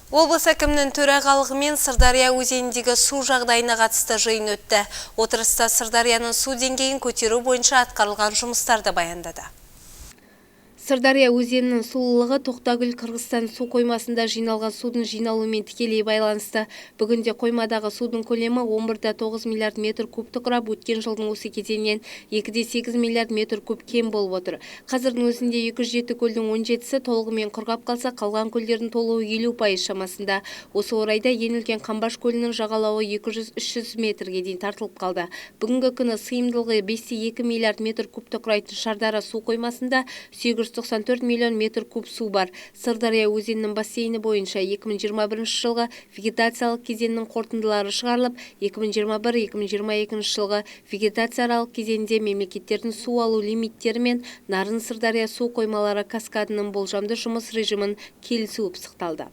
Облыс әкімінің төрағалығымен Сырдария өзеніндегі су жағдайына қатысты жиын өтті. Отырыста Сырдарияның су деңгейін көтеру бойынша атқарылған жұмыстарды баяндады. Сырдария өзенінің сулылығы Тоқтагүл Қырғызстан су қоймасында жиналған судың жиналуымен тікелей байланысты. Бүгінде қоймадағы судың көлемі 11,9 миллиард метр кубты құрап, өткен жылдың осы кезеңнен 2,8 миллиард метр куб кем болып отыр. Қазірдің өзінде 207 көлдің 17-сі толығымен құрғап қалса, қалған көлдердің толуы 50% шамасында. Осы орайда ең үлкен Қамбаш көлінің жағалауы 200-300 метрге дейін тартылып қалды. Бүгінгі күні сыйымдылығы 5,2 миллиард метр кубты құрайтын Шардара су қоймасында 94 миллион метр куб су бар. Сырдария өзенінің бассейні бойынша 2021 жылғы вегетациялық кезеңнің қорытындылары шығарылып, 2021-2022 жылғы вегетациялық кезеңде мемлекеттердің су алу лимиттері мен Нарын Сырдария су қоймалары каскадының болжамды жұмыс режимін келісуі пысықталды.